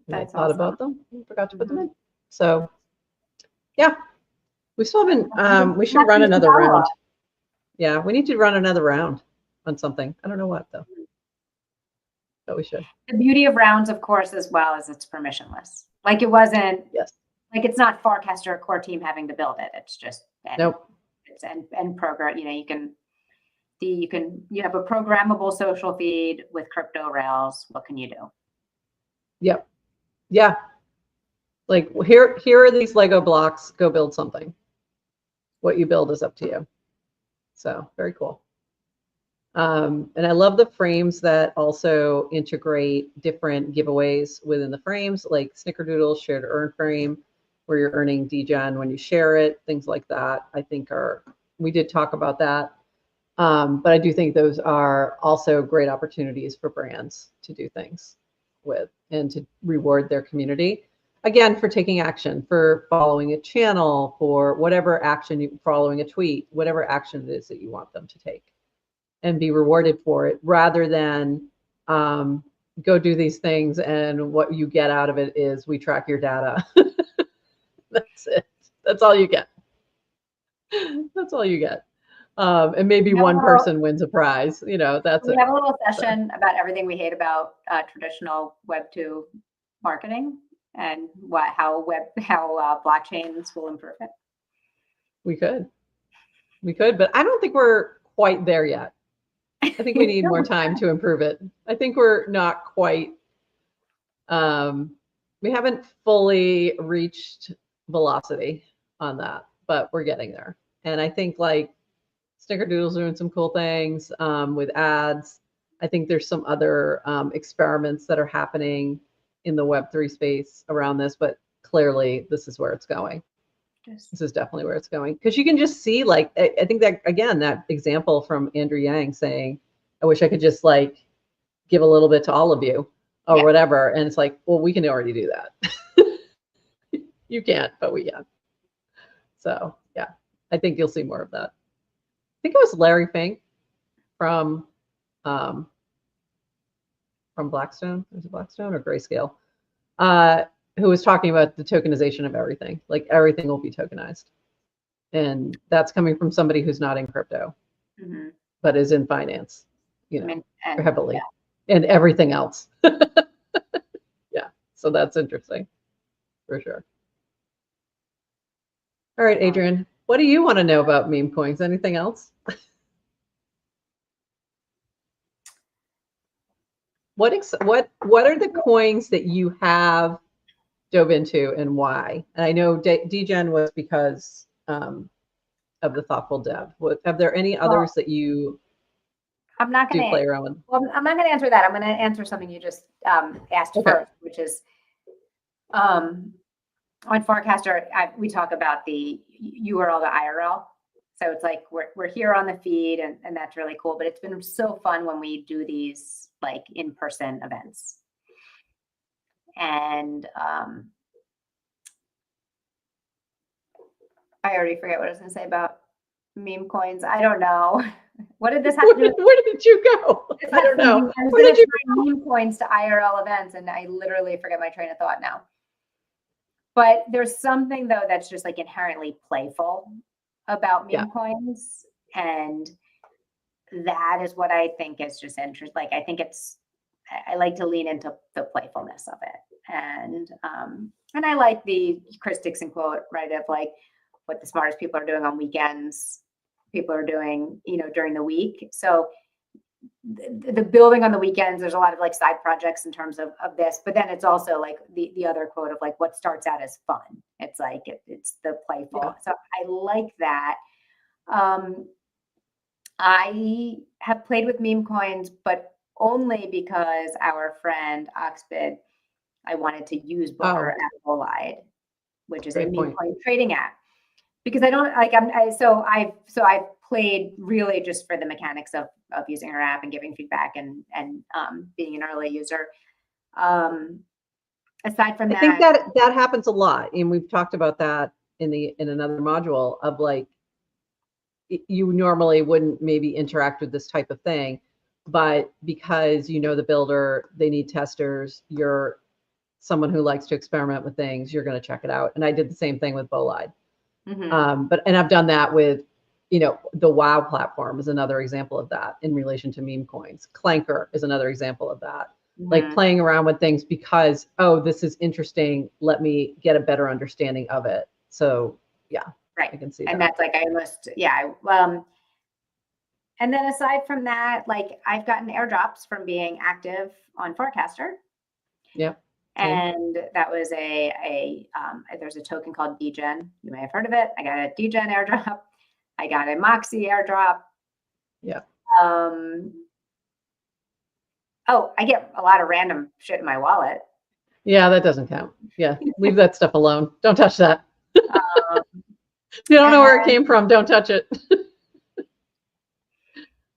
B: And I thought about them. I forgot to put them in. So yeah, we still haven't. We should run another round. Yeah, we need to run another round on something. I don't know what though, but we should.
C: The beauty of rounds, of course, as well as it's permissionless. Like it wasn't.
B: Yes.
C: Like it's not Farcaster core team having to build it. It's just
B: nope.
C: It's and program. You know, you have a programmable social feed with crypto rails. What can you do?
B: Yep. Yeah. Like here are these Lego blocks. Go build something. What you build is up to you. So very cool. And I love the frames that also integrate different giveaways within the frames, like Snickerdoodle shared earn frame, where you're earning DGen when you share it, things like that. I think we did talk about that. But I do think those are also great opportunities for brands to do things with and to reward their community. Again, for taking action, for following a channel, for whatever action, following a tweet, whatever action it is that you want them to take and be rewarded for it, rather than go do these things and what you get out of it is we track your data. That's it. That's all you get. That's all you get. And maybe one person wins a prize. You know, that's it.
C: We have a little session about everything we hate about traditional Web 2 marketing and how blockchains will improve it.
B: We could, but I don't think we're quite there yet. I think we need more time to improve it. I think we're not quite. We haven't fully reached velocity on that, but we're getting there. And I think like Snickerdoodle's doing some cool things with ads. I think there's some other experiments that are happening in the Web3 space around this, but clearly this is where it's going.
C: Yes.
B: This is definitely where it's going. Because you can just see, like, I think that, again, that example from Andrew Yang saying, I wish I could just like give a little bit to all of you or whatever. And it's like, well, we can already do that. You can't, but we can. So yeah, I think you'll see more of that. I think it was Larry Fink from Blackstone. Was it Blackstone or Grayscale? Who was talking about the tokenization of everything. Like everything will be tokenized. And that's coming from somebody who's not in crypto, but is in finance, you know, and heavily, and everything else. Yeah. So that's interesting for sure. All right, Adrienne, what do you want to know about meme coins? Anything else? What are the coins that you have dove into and why? And I know DGen was because of the thoughtful dev. Have there any others that you
C: I'm not going to
B: play around with?
C: Well, I'm not going to answer that. I'm going to answer something you just asked first, which is on Farcaster, we talk about the URL to IRL. So it's like we're here on the feed, and that's really cool. But it's been so fun when we do these like in-person events. And I already forget what I was going to say about meme coins. I don't know. What did this have to do with?
B: Where did you go? I don't know.
C: Where did you bring meme coins to IRL events? And I literally forget my train of thought now. But there's something though that's just like inherently playful about meme coins, and that is what I think is just interesting. Like I like to lean into the playfulness of it, and I like the Chris Dixon quote, right, of like what the smartest people are doing on weekends, people are doing, you know, during the week. So the building on the weekends, there's a lot of like side projects in terms of this, but then it's also like the other quote of like what starts out as fun. It's like it's the playful. Yeah. So I like that. I have played with meme coins, but only because our friend Oxbid, I wanted to use Booker at Bolide, which is a meme coin trading app. Because I don't like I've played really just for the mechanics of using her app and giving feedback and being an early user. Aside from that, I
B: think that happens a lot, and we've talked about that in another module of like you normally wouldn't maybe interact with this type of thing, but because you know the builder, they need testers, you're someone who likes to experiment with things, you're going to check it out. And I did the same thing with Bolide. And I've done that with, the WoW platform is another example of that in relation to meme coins. Clanker is another example of that. Like playing around with things because, oh, this is interesting. Let me get a better understanding of it. So yeah,
C: right.
B: I can see
C: and
B: that.
C: that's like, I almost, and then aside from that, like I've gotten airdrops from being active on Farcaster.
B: Yep.
C: And that was there's a token called dgen. You may have heard of it. I got a dgen airdrop. I got a Moxie airdrop.
B: Yeah.
C: Oh, I get a lot of random shit in my wallet.
B: Yeah, that doesn't count. Yeah, leave that stuff alone. Don't touch that. You don't know where it came from. Don't touch it.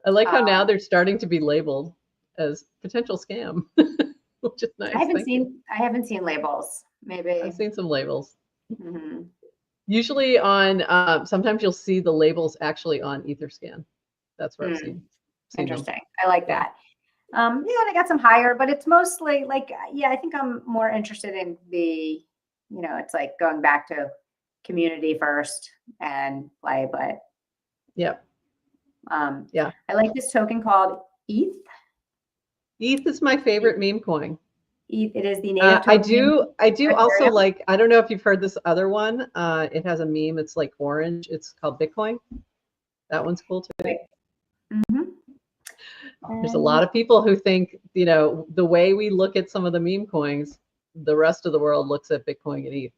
B: I like how now they're starting to be labeled as potential scam, which is nice.
C: I haven't seen labels. Maybe
B: I've seen some labels.
C: Mm-hmm.
B: Usually on, sometimes you'll see the labels actually on Etherscan. That's where I've seen
C: Interesting.
B: them.
C: I like that. Yeah, and I got some higher, but it's mostly like, I think I'm more interested in the, it's like going back to community first and play, but
B: yeah.
C: I like this token called ETH.
B: ETH is my favorite meme coin.
C: ETH, it is the native token.
B: I do also like, I don't know if you've heard this other one. It has a meme. It's like orange. It's called Bitcoin. That one's cool too.
C: Right.
B: There's a lot of people who think, the way we look at some of the meme coins, the rest of the world looks at Bitcoin and ETH.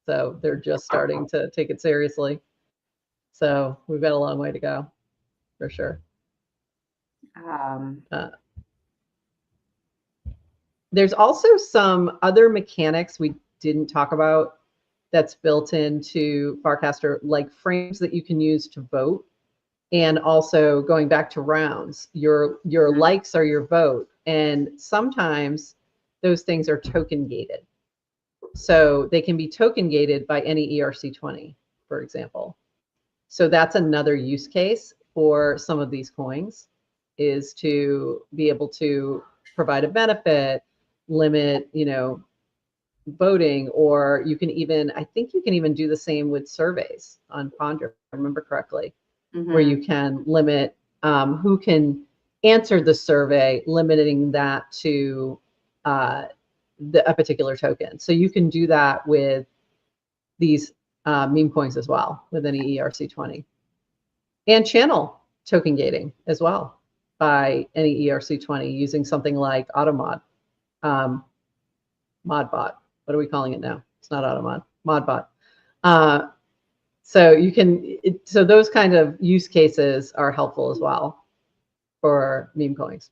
B: So they're just starting to take it seriously. So we've got a long way to go, for sure. There's also some other mechanics we didn't talk about that's built into Farcaster, like frames that you can use to vote. And also going back to rounds, your likes are your vote. And sometimes those things are token gated. So they can be token gated by any ERC20, for example. So that's another use case for some of these coins, is to be able to provide a benefit, limit, voting, or you can even, I think you can even do the same with surveys on Ponder, if I remember correctly. Where you can limit who can answer the survey, limiting that to a particular token. So you can do that with these meme coins as well, with any ERC20. And channel token gating as well by any ERC20 using something like AutoMod, ModBot. What are we calling it now? It's not AutoMod, ModBot. So you can, so those kind of use cases are helpful as well for meme coins.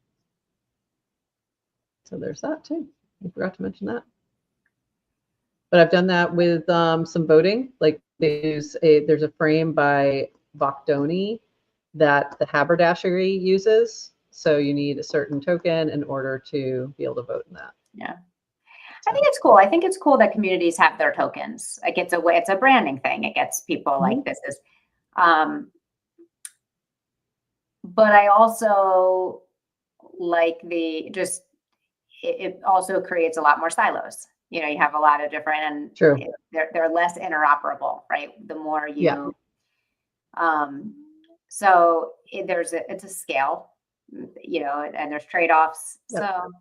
B: So there's that too. I forgot to mention that. But I've done that with some voting. Like there's a frame by Vocdoni that the haberdashery uses. So you need a certain token in order to be able to vote in that.
C: Yeah. I think it's cool. I think it's cool that communities have their tokens. Like it's a branding thing. It gets people like this is, but I also like it also creates a lot more silos. You have a lot of different, and
B: True.
C: They're less interoperable, right? The more you, so it's a scale, and there's trade-offs. Yep. So.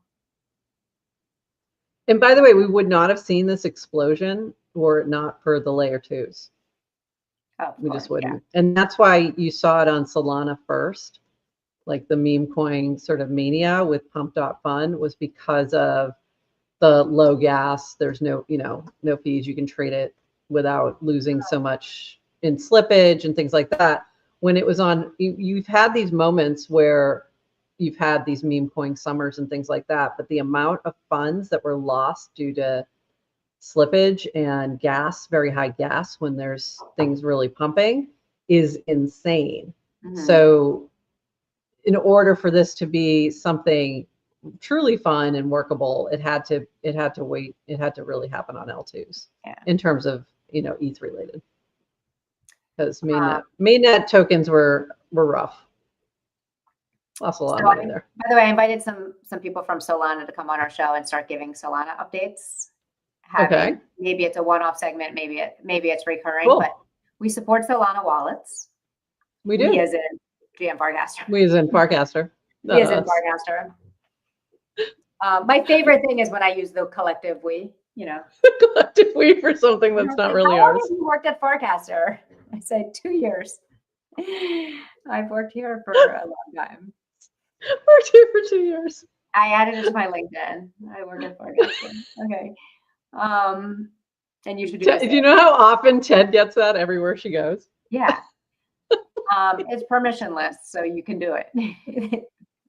B: And by the way, we would not have seen this explosion were it not for the layer 2s. We just wouldn't. Yeah. And that's why you saw it on Solana first, like the meme coin sort of mania with pump.fun was because of the low gas. There's no fees. You can trade it without losing so much in slippage and things like that. When it was on, you've had these moments where you've had these meme coin summers and things like that, but the amount of funds that were lost due to slippage and gas, very high gas when there's things really pumping, is insane. So in order for this to be something truly fun and workable, it had to wait. It had to really happen on L2s in terms of, ETH related. Because mainnet tokens were rough. Lost a lot
C: So
B: of money there.
C: by the way, I invited some people from Solana to come on our show and start giving Solana updates.
B: Okay.
C: Maybe it's a one-off segment, maybe it's recurring,
B: Cool.
C: but we support Solana wallets.
B: We do.
C: We as in GM Farcaster.
B: We as in Farcaster.
C: We as in Farcaster. My favorite thing is when I use the collective we, you know.
B: Collective we for something that's not really
C: How long
B: ours.
C: have you worked at Farcaster? I said 2 years. I've worked here for a long time.
B: Worked here for 2 years.
C: I added it to my LinkedIn. I work at Farcaster. Okay. And you should do
B: Do you know how often Ted gets that everywhere she goes?
C: Yeah. It's permissionless, so you can do it.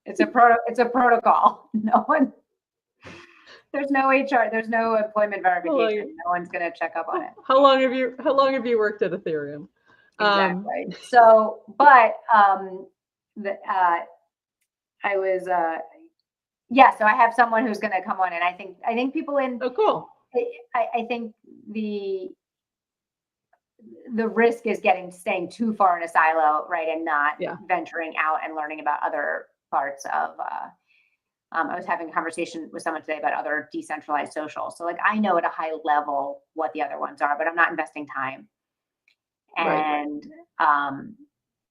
C: It's a protocol. No one. There's no HR. There's no employment verification. No one's gonna check up on it.
B: How long have you worked at Ethereum?
C: Exactly. So, but I was so I have someone who's going to come on, and I think people in
B: cool.
C: I think the risk is staying too far in a silo, right, and not venturing out and learning about other parts of I was having a conversation with someone today about other decentralized socials. So like I know at a high level what the other ones are, but I'm not investing time. And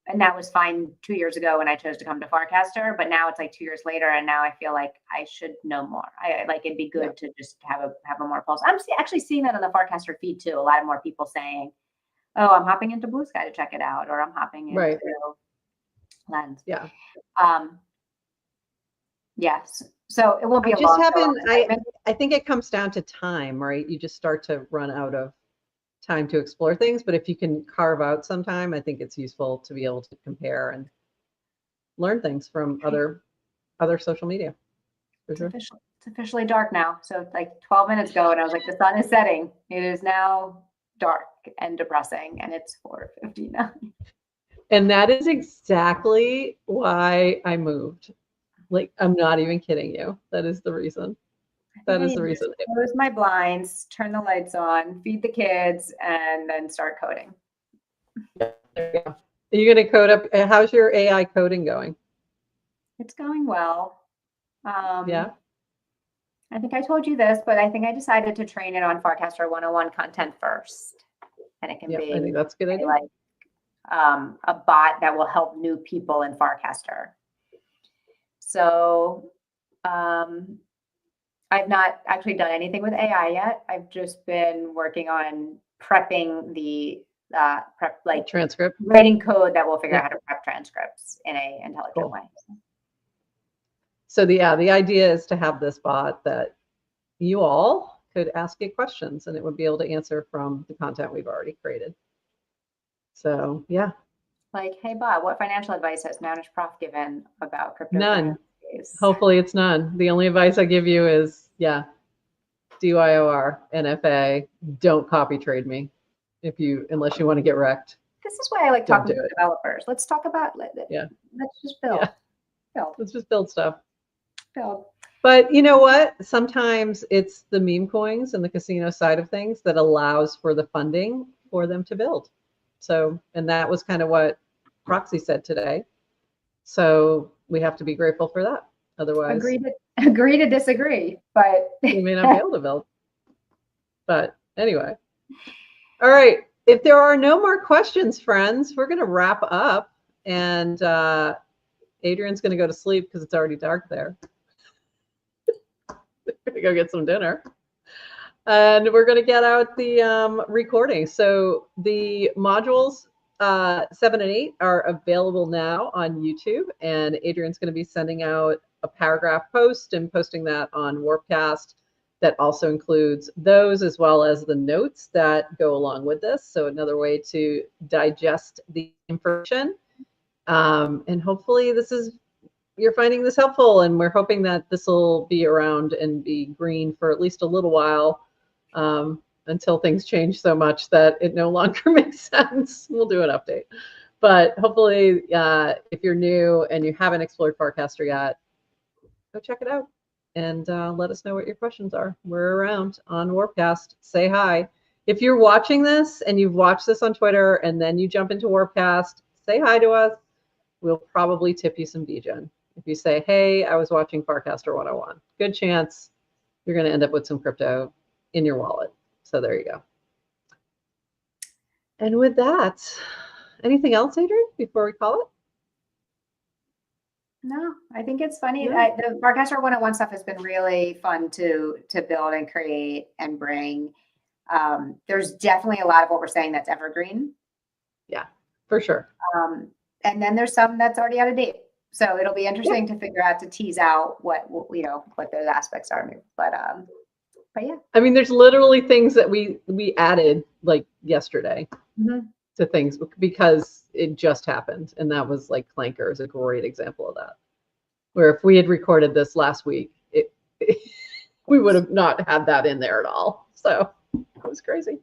C: and that was fine 2 years ago when I chose to come to Farcaster, but now it's like 2 years later, and now I feel like I should know more. I like it'd be good to just have a more pulse. I'm actually seeing that on the Farcaster feed too. A lot of more people saying, "Oh, I'm hopping into Blue Sky to check it out," or "I'm hopping into Lens."
B: Yeah.
C: Yes. So it won't be a long.
B: I think it comes down to time, right? You just start to run out of time to explore things, but if you can carve out some time, I think it's useful to be able to compare and learn things from other social media. For sure.
C: It's officially dark now. So like 12 minutes ago, and I was like, the sun is setting. It is now dark and depressing, and it's 4:59. And
B: that is exactly why I moved. Like, I'm not even kidding you. That is the reason. That is the reason.
C: Close my blinds, turn the lights on, feed the kids, and then start coding.
B: There you go. Are you going to code up? How's your AI coding going?
C: It's going well.
B: Yeah.
C: I think I told you this, but I think I decided to train it on Farcaster 101 content first. And it can be
B: I think that's a good idea.
C: Like a bot that will help new people in Farcaster. So I've not actually done anything with AI yet. I've just been working on prepping the
B: transcript,
C: writing code that will figure out how to prep transcripts in an intelligent way.
B: So the idea is to have this bot that you all could ask it questions, and it would be able to answer from the content we've already created. So yeah.
C: Like, hey bot, what financial advice has nounishprof given about crypto?
B: None. Hopefully it's none. The only advice I give you is, DYOR, NFA, don't copy trade me unless you want to get wrecked.
C: This is why I like talking to developers. Let's talk about, let's just build.
B: Let's just build stuff.
C: Build.
B: But you know what? Sometimes it's the meme coins and the casino side of things that allows for the funding for them to build. So, and that was kind of what Proxy said today. So we have to be grateful for that. Otherwise,
C: agree to disagree, but
B: we may not be able to build. But anyway, all right. If there are no more questions, friends, we're going to wrap up, and Adrienne's going to go to sleep because it's already dark there. We're going to go get some dinner, and we're going to get out the recording. So the modules 7 and 8 are available now on YouTube, and Adrienne's going to be sending out a paragraph post and posting that on Warpcast. That also includes those as well as the notes that go along with this. So another way to digest the information. And hopefully you're finding this helpful, and we're hoping that this will be around and be green for at least a little while. Until things change so much that it no longer makes sense. We'll do an update. But hopefully, if you're new and you haven't explored Farcaster yet, go check it out and let us know what your questions are. We're around on Warpcast. Say hi. If you're watching this and you've watched this on Twitter and then you jump into Warpcast, say hi to us. We'll probably tip you some DGen. If you say, hey, I was watching Farcaster 101, good chance you're going to end up with some crypto in your wallet. So there you go. And with that, anything else, Adrienne, before we call it?
C: No, I think it's funny.
B: Yeah.
C: The Farcaster 101 stuff has been really fun to build and create and bring. There's definitely a lot of what we're saying that's evergreen.
B: Yeah, for sure.
C: And then there's some that's already out of date. So it'll be interesting to figure out, to tease out what those aspects are. But yeah.
B: I mean, there's literally things that we added like yesterday to things because it just happened. And that was like Clanker is a great example of that. Where if we had recorded this last week, we would have not had that in there at all. So it was crazy.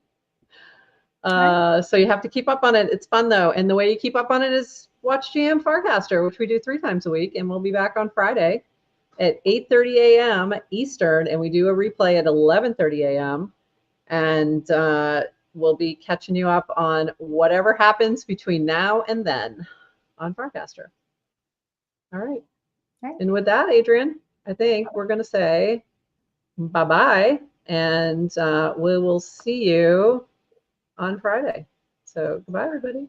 B: So you have to keep up on it. It's fun though. And the way you keep up on it is watch GM Farcaster, which we do 3 times a week. And we'll be back on Friday at 8:30 a.m. Eastern. And we do a replay at 11:30 a.m. And we'll be catching you up on whatever happens between now and then on Farcaster. All right. And with that, Adrienne, I think we're going to say bye-bye. And we will see you on Friday. So goodbye, everybody.